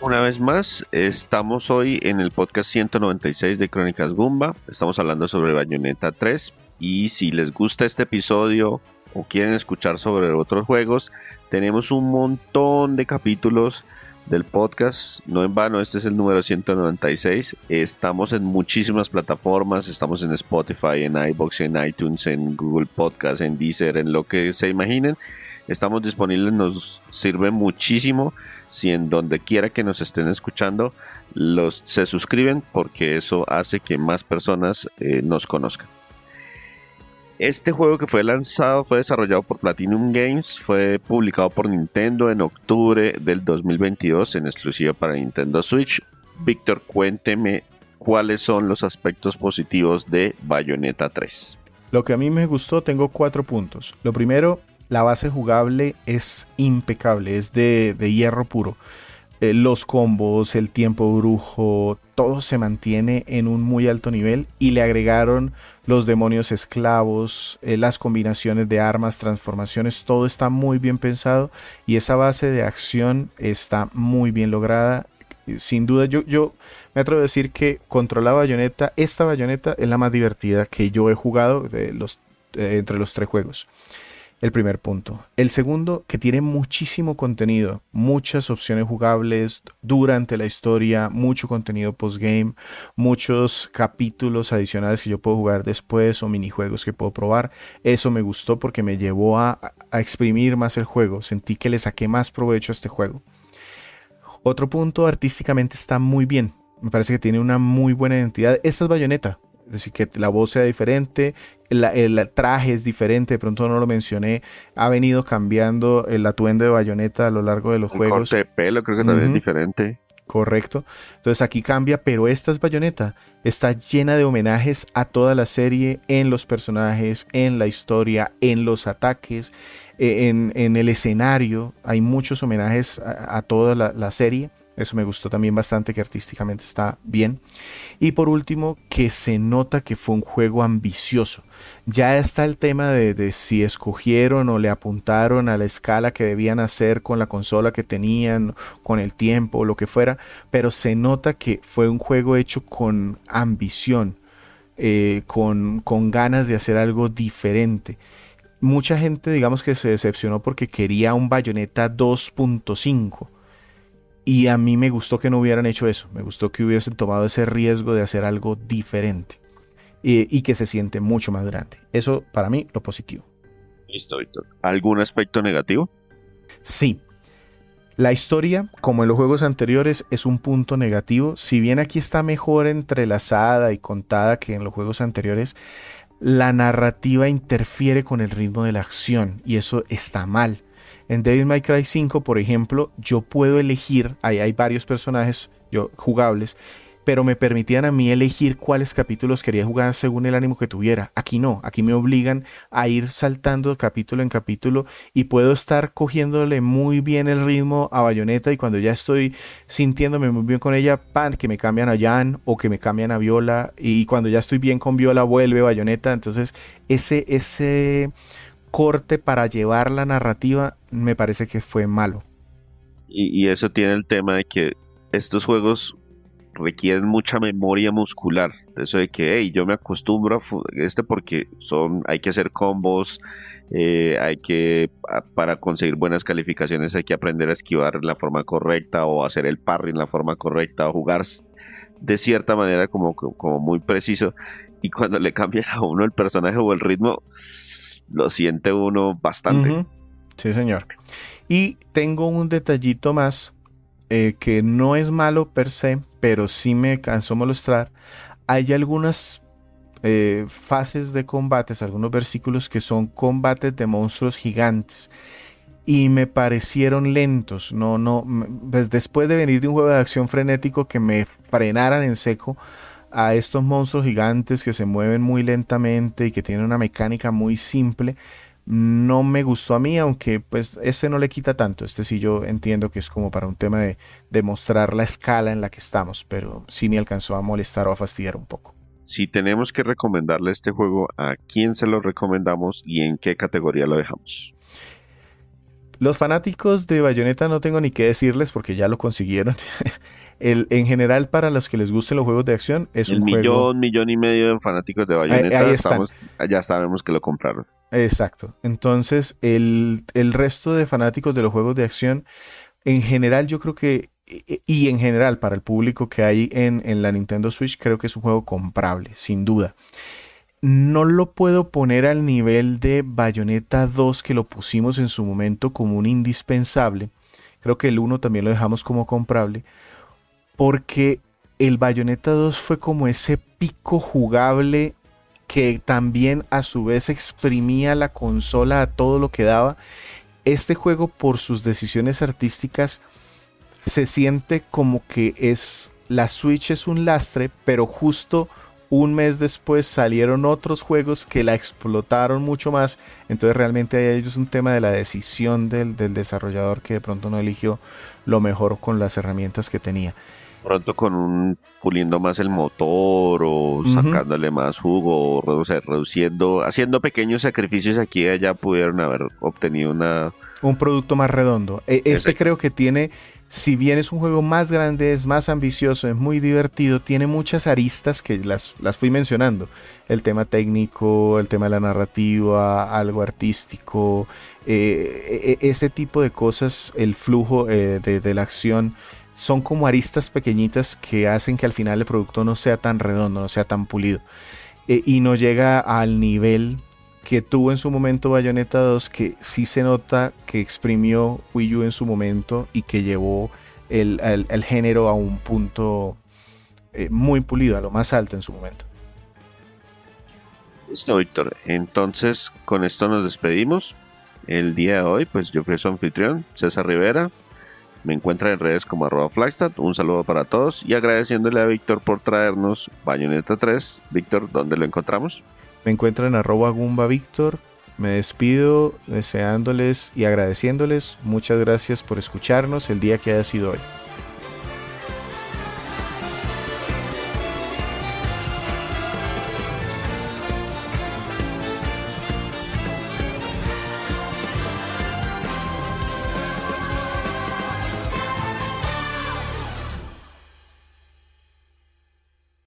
Una vez más, estamos hoy en el podcast 196 de Crónicas Gumba. Estamos hablando sobre Bayonetta 3. Y si les gusta este episodio o quieren escuchar sobre otros juegos, tenemos un montón de capítulos del podcast. No en vano, este es el número 196. Estamos en muchísimas plataformas. Estamos en Spotify, en iVoox, en iTunes, en Google Podcast, en Deezer, en lo que se imaginen. Estamos disponibles, nos sirve muchísimo si en donde quiera que nos estén escuchando se suscriben, porque eso hace que más personas nos conozcan. Este juego que fue lanzado fue desarrollado por Platinum Games, fue publicado por Nintendo en octubre del 2022 en exclusiva para Nintendo Switch. Víctor, cuénteme cuáles son los aspectos positivos de Bayonetta 3. Lo que a mí me gustó, tengo 4 puntos. Lo primero, la base jugable es impecable, es de hierro puro. Los combos, el tiempo brujo, todo se mantiene en un muy alto nivel y le agregaron los demonios esclavos, las combinaciones de armas, transformaciones, todo está muy bien pensado y esa base de acción está muy bien lograda. Sin duda, yo me atrevo a decir que contra la Bayonetta, esta Bayonetta es la más divertida que yo he jugado entre los 3 juegos. El primer punto. El segundo, que tiene muchísimo contenido, muchas opciones jugables durante la historia, mucho contenido postgame, muchos capítulos adicionales que yo puedo jugar después o minijuegos que puedo probar. Eso me gustó porque me llevó a exprimir más el juego. Sentí que le saqué más provecho a este juego. Otro punto, artísticamente está muy bien. Me parece que tiene una muy buena identidad. Esta es Bayonetta. Es decir, que la voz sea diferente, el traje es diferente, de pronto no lo mencioné, ha venido cambiando el atuendo de Bayonetta a lo largo de los juegos. El corte de pelo creo que también es diferente. Correcto. Entonces aquí cambia, pero esta es Bayonetta. Está llena de homenajes a toda la serie, en los personajes, en la historia, en los ataques, en el escenario. Hay muchos homenajes a toda la serie. Eso me gustó también bastante, que artísticamente está bien. Y por último, que se nota que fue un juego ambicioso. Ya está el tema de si escogieron o le apuntaron a la escala que debían hacer con la consola que tenían, con el tiempo o lo que fuera. Pero se nota que fue un juego hecho con ambición, con ganas de hacer algo diferente. Mucha gente, digamos que se decepcionó porque quería un Bayonetta 2.5. Y a mí me gustó que no hubieran hecho eso. Me gustó que hubiesen tomado ese riesgo de hacer algo diferente. Y que se siente mucho más grande. Eso para mí lo positivo. Listo, Víctor. ¿Algún aspecto negativo? Sí. La historia, como en los juegos anteriores, es un punto negativo. Si bien aquí está mejor entrelazada y contada que en los juegos anteriores, la narrativa interfiere con el ritmo de la acción y eso está mal. En Devil May Cry 5, por ejemplo, yo puedo elegir, hay varios personajes jugables, pero me permitían a mí elegir cuáles capítulos quería jugar según el ánimo que tuviera. Aquí no, aquí me obligan a ir saltando capítulo en capítulo y puedo estar cogiéndole muy bien el ritmo a Bayonetta y cuando ya estoy sintiéndome muy bien con ella, pan, que me cambian a Jan o que me cambian a Viola y cuando ya estoy bien con Viola vuelve Bayonetta. Entonces ese corte para llevar la narrativa me parece que fue malo. Y eso tiene el tema de que estos juegos requieren mucha memoria muscular. Eso de que, hey, yo me acostumbro a porque hay que hacer combos, para conseguir buenas calificaciones hay que aprender a esquivar en la forma correcta o hacer el parry en la forma correcta o jugar de cierta manera como muy preciso. Y cuando le cambia a uno el personaje o el ritmo, lo siente uno bastante. Uh-huh. Sí, señor. Y tengo un detallito más que no es malo per se, pero sí me cansó molestar. Hay algunas fases de combates, algunos versículos que son combates de monstruos gigantes y me parecieron lentos. Pues después de venir de un juego de acción frenético que me frenaran en seco a estos monstruos gigantes que se mueven muy lentamente y que tienen una mecánica muy simple, no me gustó a mí, aunque pues este no le quita tanto. Este sí yo entiendo que es como para un tema de mostrar la escala en la que estamos, pero sí me alcanzó a molestar o a fastidiar un poco. Si tenemos que recomendarle este juego, ¿a quién se lo recomendamos y en qué categoría lo dejamos? Los fanáticos de Bayonetta no tengo ni qué decirles porque ya lo consiguieron. En general, para los que les gusten los juegos de acción, es un juego... millón y medio de fanáticos de Bayonetta, ahí están. Ya sabemos que lo compraron. Exacto. Entonces, el resto de fanáticos de los juegos de acción, en general, yo creo que, y en general, para el público que hay en la Nintendo Switch, creo que es un juego comprable, sin duda. No lo puedo poner al nivel de Bayonetta 2, que lo pusimos en su momento como un indispensable. Creo que el 1 también lo dejamos como comprable. Porque el Bayonetta 2 fue como ese pico jugable que también a su vez exprimía la consola a todo lo que daba. Este juego, por sus decisiones artísticas, se siente como que la Switch es un lastre, pero justo un mes después salieron otros juegos que la explotaron mucho más. Entonces realmente ahí es un tema de la decisión del desarrollador que de pronto no eligió lo mejor con las herramientas que tenía. Pronto puliendo más el motor o sacándole más jugo, o sea, reduciendo, haciendo pequeños sacrificios aquí y allá pudieron haber obtenido un producto más redondo. Este creo que tiene, si bien es un juego más grande, es más ambicioso, es muy divertido, tiene muchas aristas que las fui mencionando. El tema técnico, el tema de la narrativa, algo artístico, ese tipo de cosas, el flujo de la acción. Son como aristas pequeñitas que hacen que al final el producto no sea tan redondo, no sea tan pulido. Y no llega al nivel que tuvo en su momento Bayonetta 2, que sí se nota que exprimió Wii U en su momento y que llevó el género a un punto muy pulido, a lo más alto en su momento. Listo, Víctor. Entonces, con esto nos despedimos. El día de hoy, pues yo fui su anfitrión, César Rivera. Me encuentran en redes como @Flagstad. Un saludo para todos y agradeciéndole a Víctor por traernos Bayonetta 3. Víctor, ¿dónde lo encontramos? Me encuentran en @GumbaVictor. Me despido deseándoles y agradeciéndoles. Muchas gracias por escucharnos el día que haya sido hoy.